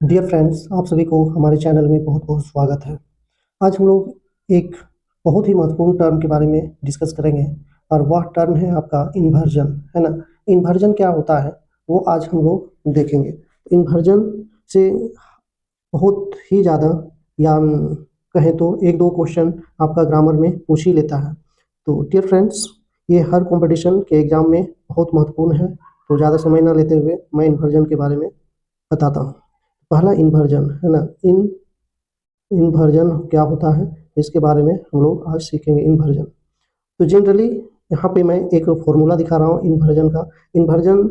Dear friends, आप सभी को हमारे चैनल में बहुत बहुत स्वागत है। आज हम लोग एक बहुत ही महत्वपूर्ण टर्म के बारे में डिस्कस करेंगे और वह टर्म है आपका इन्वर्जन, है ना। इन्वर्जन क्या होता है वो आज हम लोग देखेंगे। इन्वर्जन से बहुत ही ज़्यादा या कहें तो एक दो क्वेश्चन आपका ग्रामर में पूछ ही लेता है। तो डियर फ्रेंड्स, ये हर कंपटीशन के एग्जाम में बहुत महत्वपूर्ण है। तो ज़्यादा समय ना लेते हुए मैं इन्वर्जन के बारे में बताता हूँ। पहला इन्वर्जन, है ना। इन्वर्जन क्या होता है इसके बारे में हम लोग आज सीखेंगे। इन्वर्जन तो जनरली यहाँ पे मैं एक फॉर्मूला दिखा रहा हूँ इन्वर्जन का। इन्वर्जन,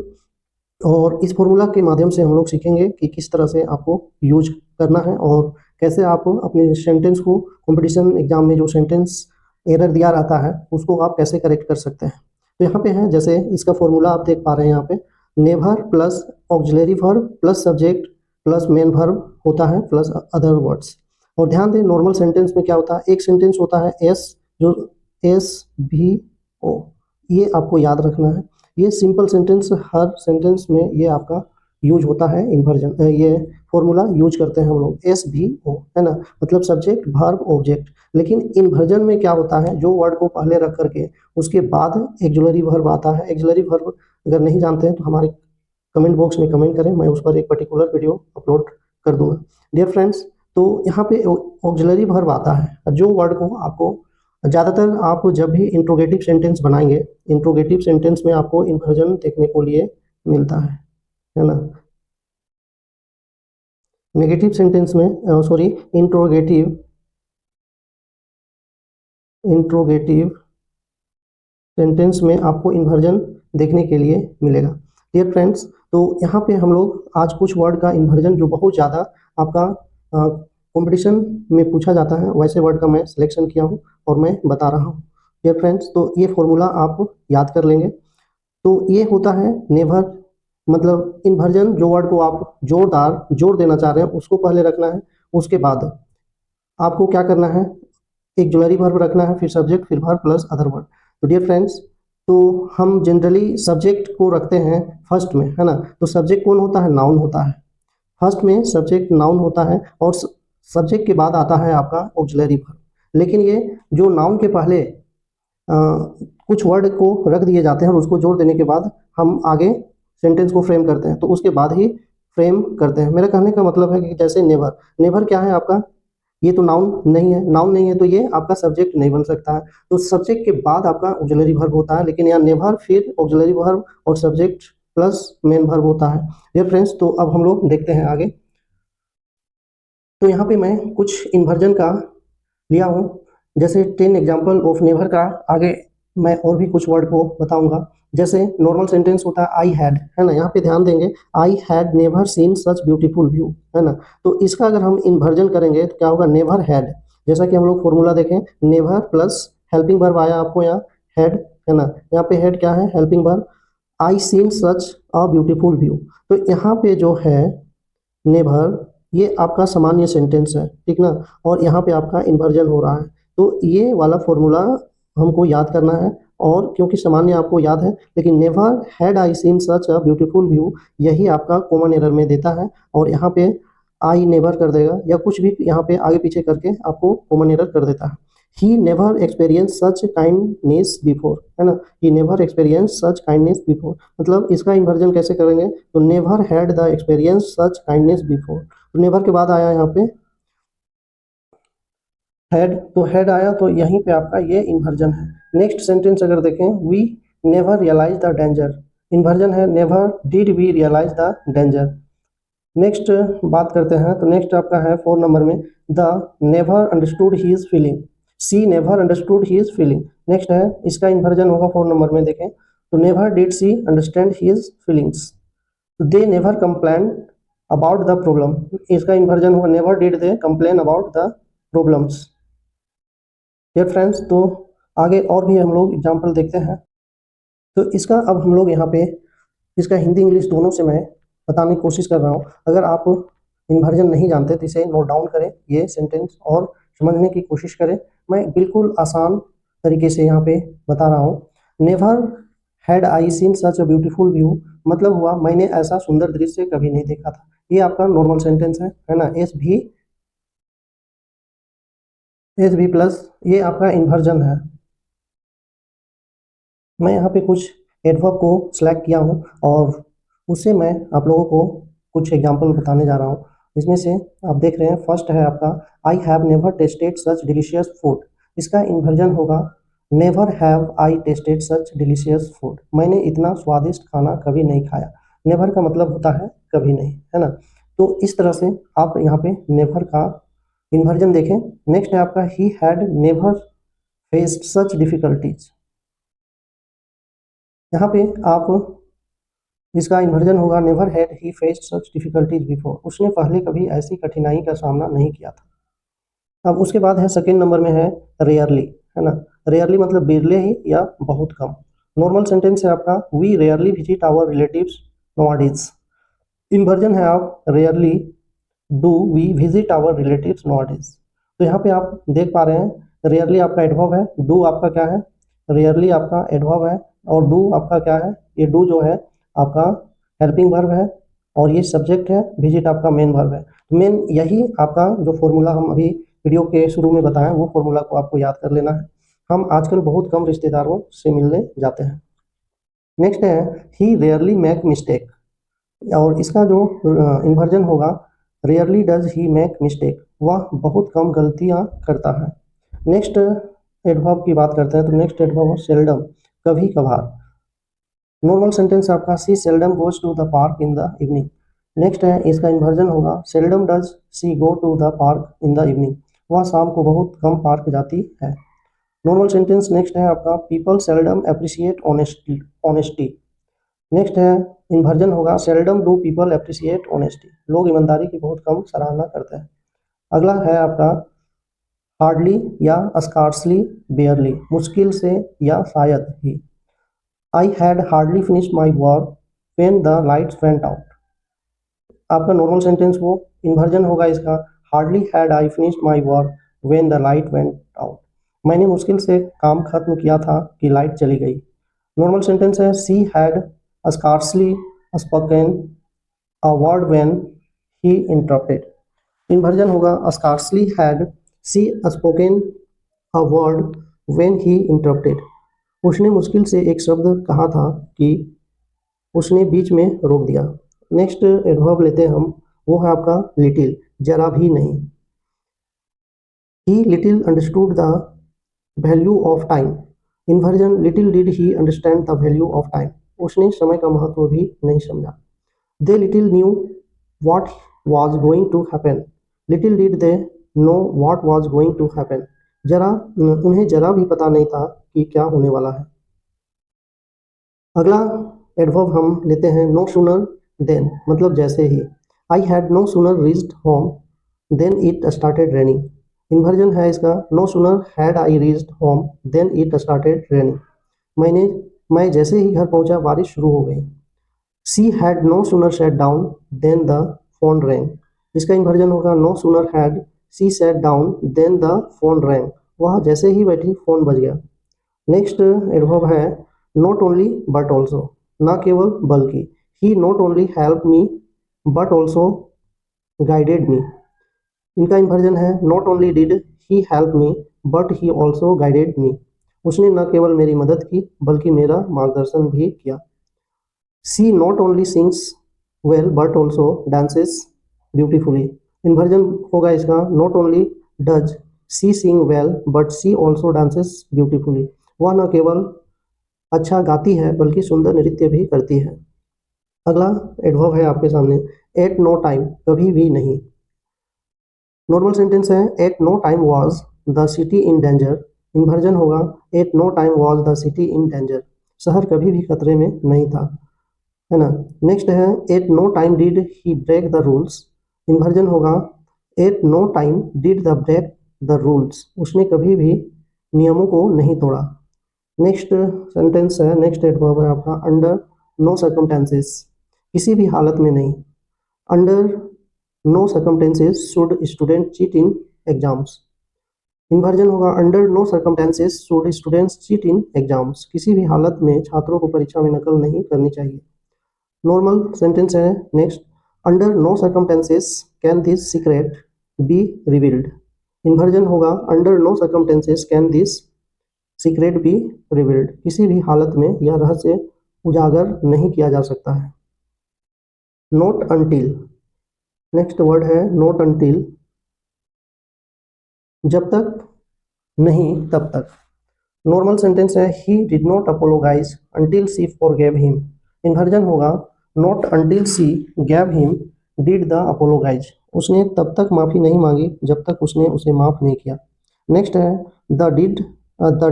और इस फॉर्मूला के माध्यम से हम लोग सीखेंगे कि किस तरह से आपको यूज करना है और कैसे आप अपने सेंटेंस को कंपटीशन एग्जाम में जो सेंटेंस एरर दिया रहता है उसको आप कैसे करेक्ट कर सकते हैं। तो यहाँ पे है, जैसे इसका फॉर्मूला आप देख पा रहे हैं यहाँ पे, never plus auxiliary verb plus subject plus main verb होता है प्लस अदर वर्ड्स। और ध्यान दें, नॉर्मल सेंटेंस में क्या होता है, एक सेंटेंस होता है एस, जो एस भी ओ, ये आपको याद रखना है। ये सिंपल सेंटेंस, हर सेंटेंस में ये आपका यूज होता है इन्वर्जन। ये फॉर्मूला यूज करते हैं हम लोग, एस भी ओ, है ना, मतलब सब्जेक्ट वर्ब ऑब्जेक्ट। लेकिन इन्वर्जन में क्या होता है, जो वर्ड को पहले रख करके उसके बाद एक्जुलरी वर्ब आता है। एक्जुलरी वर्ब अगर नहीं जानते हैं तो हमारे कमेंट बॉक्स में कमेंट करें, मैं उस पर एक पर्टिकुलर वीडियो अपलोड कर दूंगा। डियर फ्रेंड्स, तो यहाँ पे ऑक्सिलरी वर्ब आता है, जो वर्ड को आपको ज़्यादातर आप जब भी इंट्रोगेटिव सेंटेंस बनाएंगे, इंट्रोगेटिव सेंटेंस में आपको इन्वर्जन देखने को लिए मिलता है ना। नेगेटिव सेंटेंस में सॉरी, इंट्रोगेटिव इंट्रोगेटिव सेंटेंस में आपको इन्वर्जन देखने के लिए मिलेगा। डियर फ्रेंड्स, तो यहाँ पे हम लोग आज कुछ वर्ड का इन्वर्जन जो बहुत ज़्यादा आपका कंपटीशन में पूछा जाता है, वैसे वर्ड का मैं सिलेक्शन किया हूँ और मैं बता रहा हूँ। डियर फ्रेंड्स, तो ये फॉर्मूला आप याद कर लेंगे। तो ये होता है नेवर, मतलब इन्वर्जन, जो वर्ड को आप जोरदार जोर देना चाह रहे हैं उसको पहले रखना है। उसके बाद आपको क्या करना है, एक जुलरी वर्ब रखना है, फिर सब्जेक्ट, फिर वर्ब प्लस अदर वर्ड। तो डियर फ्रेंड्स, तो हम जनरली सब्जेक्ट को रखते हैं फर्स्ट में, है ना। तो सब्जेक्ट कौन होता है, नाउन होता है। फर्स्ट में सब्जेक्ट नाउन होता है और सब्जेक्ट के बाद आता है आपका ऑक्सिलरी वर्ब। लेकिन ये जो नाउन के पहले कुछ वर्ड को रख दिए जाते हैं और उसको जोड़ देने के बाद हम आगे सेंटेंस को फ्रेम करते हैं, तो उसके बाद ही फ्रेम करते हैं। मेरा कहने का मतलब है कि जैसे नेवर, नेवर क्या है आपका, ये तो नाउन नहीं है, नाउन नहीं है तो ये आपका सब्जेक्ट नहीं बन सकता है। तो सब्जेक्ट के बाद आपका ऑक्सिलरी वर्ब होता है, लेकिन यहाँ नेवर फिर ऑक्सिलरी वर्ब और सब्जेक्ट प्लस मेन वर्ब होता है। डियर फ्रेंड्स, तो अब हम लोग देखते हैं आगे। तो यहाँ पे मैं कुछ इन्वर्जन का लिया हूँ, जैसे 10 एग्जाम्पल ऑफ नेवर का। आगे मैं और भी कुछ वर्ड को बताऊंगा। जैसे नॉर्मल सेंटेंस होता है आई हैड, है ना, यहाँ पे ध्यान देंगे, I had never seen such beautiful view, है ना। तो इसका अगर हम इन्वर्जन करेंगे तो क्या होगा, नेवर हैड। जैसा कि हम लोग फॉर्मूला देखें, नेवर प्लस हेल्पिंग वर्ब आया आपको यहाँ हैड, है ना। यहाँ पे हैड क्या है, helping verb. I seen such a beautiful view, तो यहाँ पे जो है नेवर, ये आपका सामान्य सेंटेंस है, ठीक ना। और यहाँ पे आपका इन्वर्जन हो रहा है, तो ये वाला फॉर्मूला हमको याद करना है। और क्योंकि सामान्य आपको याद है, लेकिन never had I seen such a beautiful view, यही आपका कॉमन एरर में देता है। और यहाँ पे आई नेवर कर देगा या कुछ भी यहाँ पे आगे पीछे करके आपको कॉमन एरर कर देता है। He never experience such kindness before, है ना। He never experience such kindness before, मतलब इसका इन्वर्जन कैसे करेंगे, तो never had the experience such kindness before. तो नेवर के बाद आया यहाँ पे हैड, तो हैड आया, तो यहीं पे आपका ये इन्वर्जन है। नेक्स्ट सेंटेंस अगर देखें, we never realise the danger, inversion है, never did we realise the danger. Next बात करते हैं, तो नेक्स्ट आपका है 4 नंबर में, the never understood his feeling, she never understood his feeling. Next है, इसका इन्वर्जन होगा 4 नंबर में, देखें, तो never did she understand his feelings, they never complain about the problem. इसका इन्वर्जन होगा, never did they complain about the problems. Dear friends, तो आगे और भी हम लोग एग्जाम्पल देखते हैं। तो इसका अब हम लोग यहाँ पे इसका हिंदी इंग्लिश दोनों से मैं बताने की कोशिश कर रहा हूँ। अगर आप इन्वर्जन नहीं जानते तो इसे नोट डाउन करें ये सेंटेंस और समझने की कोशिश करें। मैं बिल्कुल आसान तरीके से यहाँ पे बता रहा हूँ। Never had I seen such a beautiful view, मतलब हुआ मैंने ऐसा सुंदर दृश्य कभी नहीं देखा था। ये आपका नॉर्मल सेंटेंस है ना। एस भी प्लस ये आपका इन्वर्जन है। मैं यहाँ पे कुछ एडवर्ब को सिलेक्ट किया हूँ और उससे मैं आप लोगों को कुछ एग्जांपल बताने जा रहा हूँ। इसमें से आप देख रहे हैं फर्स्ट है आपका I have never tested such delicious food. इसका इन्वर्जन होगा never have I tasted such delicious food. मैंने इतना स्वादिष्ट खाना कभी नहीं खाया। नेवर का मतलब होता है कभी नहीं, है ना। तो इस तरह से आप यहाँ पे नेवर का इन्वर्जन देखें। नेक्स्ट है आपका he had never faced such difficulties. यहाँ पे आप इसका इन्वर्जन होगा never had he faced such difficulties before. उसने पहले कभी ऐसी कठिनाई का सामना नहीं किया था। अब उसके बाद है सेकंड नंबर में है रेयरली, है ना। रेयरली मतलब बिरले ही या बहुत कम। नॉर्मल सेंटेंस है आपका we rarely visit our relatives nowadays. Inversion है आप rarely do we visit our relatives nowadays. तो यहाँ पे आप देख पा रहे हैं रेयरली आपका एडवर्ब है, डू आपका क्या है, रेयरली आपका एडवर्ब है और डू आपका क्या है, ये डू जो है आपका हेल्पिंग वर्ब है और ये सब्जेक्ट है, विजिट आपका मेन वर्ब है। मेन यही आपका जो फॉर्मूला हम अभी वीडियो के शुरू में बताएं वो फॉर्मूला को आपको याद कर लेना है। हम आजकल बहुत कम रिश्तेदारों से मिलने जाते हैं। नेक्स्ट है ही रेयरली मेक मिस्टेक और इसका जो इन्वर्जन होगा rarely does he make mistake. वह बहुत कम गलतियां करता है। नेक्स्ट एडवर्ब की बात करते हैं तो नेक्स्ट एडवर्ब सेल्डम, कभी कभार। नॉर्मल सेंटेंस आपका she seldom goes to the park in the evening. Next है इसका इन्वर्जन होगा seldom does she go to the park in the evening. वह शाम को बहुत कम पार्क जाती है। नॉर्मल सेंटेंस नेक्स्ट है आपका people seldom appreciate honesty. Next है इन्वर्जन होगा seldom do people appreciate honesty. लोग ईमानदारी की बहुत कम सराहना करते हैं। अगला है आपका हार्डली या स्कार्सली बेयरली, मुश्किल से या शायद ही। I had hardly finished my work when the lights went out. आपका नॉर्मल सेंटेंस वो इन्वर्जन होगा इसका hardly had I finished my work when the light went out. मैंने मुश्किल से काम खत्म किया था कि लाइट चली गई। नॉर्मल सेंटेंस है she had scarcely spoken a word when he interrupted. Inversion होगा scarcely had she spoken a word when he interrupted. उसने मुश्किल से एक शब्द कहा था कि उसने बीच में रोक दिया। नेक्स्ट एडवर्ब लेते हैं हम, वो है आपका लिटिल, जरा भी नहीं। He little understood the value of time. Inversion little did he understand the value of time. उसने समय का महत्व भी नहीं समझा। They little knew what was going to happen. Little did they know what was going to happen. जरा उन्हें जरा भी पता नहीं था कि क्या होने वाला है। अगला एडवर्ब हम लेते हैं नो सूनर देन, मतलब जैसे ही। I had no sooner reached home than it started raining. Inversion है इसका no sooner had I reached home than it started raining. मैं जैसे ही घर पहुंचा बारिश शुरू हो गई। She had no sooner sat down than the phone rang. इसका इन्वर्जन होगा no sooner had she sat down than the phone rang. वह जैसे ही बैठी फोन बज गया। नेक्स्ट एडवर्ब है नॉट ओनली बट ऑल्सो, न केवल बल्कि। He not only help me but also guided me. इनका इन्वर्जन है not only did he help me but he also guided me. उसने न केवल मेरी मदद की बल्कि मेरा मार्गदर्शन भी किया। She not only sings well but also dances beautifully. Inversion होगा इसका not only does she sing well but she also dances beautifully. वह न केवल अच्छा गाती है बल्कि सुंदर नृत्य भी करती है। अगला एडवर्ब है आपके सामने एट नो टाइम, कभी भी नहीं। नॉर्मल सेंटेंस है at no time was the city in danger. Inversion होगा at no time was the city in danger. शहर कभी भी खतरे में नहीं था, है ना। नेक्स्ट है at no time did he break the rules. Inversion होगा at no time did the break the rules. उसने कभी भी नियमों को नहीं तोड़ा। नेक्स्ट सेंटेंस है नेक्स्ट एडवर्ब है आपका अंडर नो सर्कमटेंसेस, किसी भी हालत में नहीं। Under no circumstances should student cheat in exams. Inversion होगा under no circumstances should students cheat in exams. किसी भी हालत में छात्रों को परीक्षा में नकल नहीं करनी चाहिए। नॉर्मल सेंटेंस है next under no circumstances can this secret be revealed. Inversion होगा under no circumstances can this secret be revealed. किसी भी हालत में यह रहस्य उजागर नहीं किया जा सकता है। नोट अंटिल, नेक्स्ट वर्ड है नोट अंटिल, जब तक नहीं तब तक। नॉर्मल सेंटेंस है he did not apologise until she forgave him. Inversion होगा not until she gave him did the apologise. उसने तब तक माफ़ी नहीं मांगी जब तक उसने उसे माफ़ नहीं किया। नेक्स्ट है the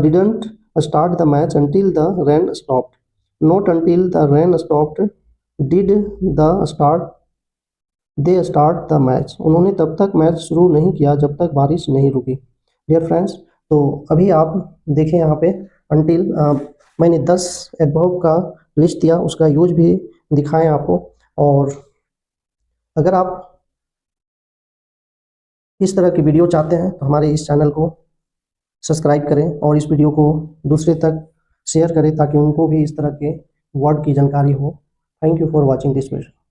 didn't start the match until the rain stopped. Not until the rain stopped did the start they start the match. उन्होंने तब तक मैच शुरू नहीं किया जब तक बारिश नहीं रुकी। डियर फ्रेंड्स, तो अभी आप देखें यहाँ पे अंटिल मैंने 10 एडवर्ब का लिस्ट दिया, उसका यूज भी दिखाएं आपको। और अगर आप इस तरह की वीडियो चाहते हैं तो हमारे इस चैनल को सब्सक्राइब करें और इस वीडियो को दूसरे तक शेयर करें ताकि उनको भी इस तरह के वर्ड की जानकारी हो। Thank you for watching this video.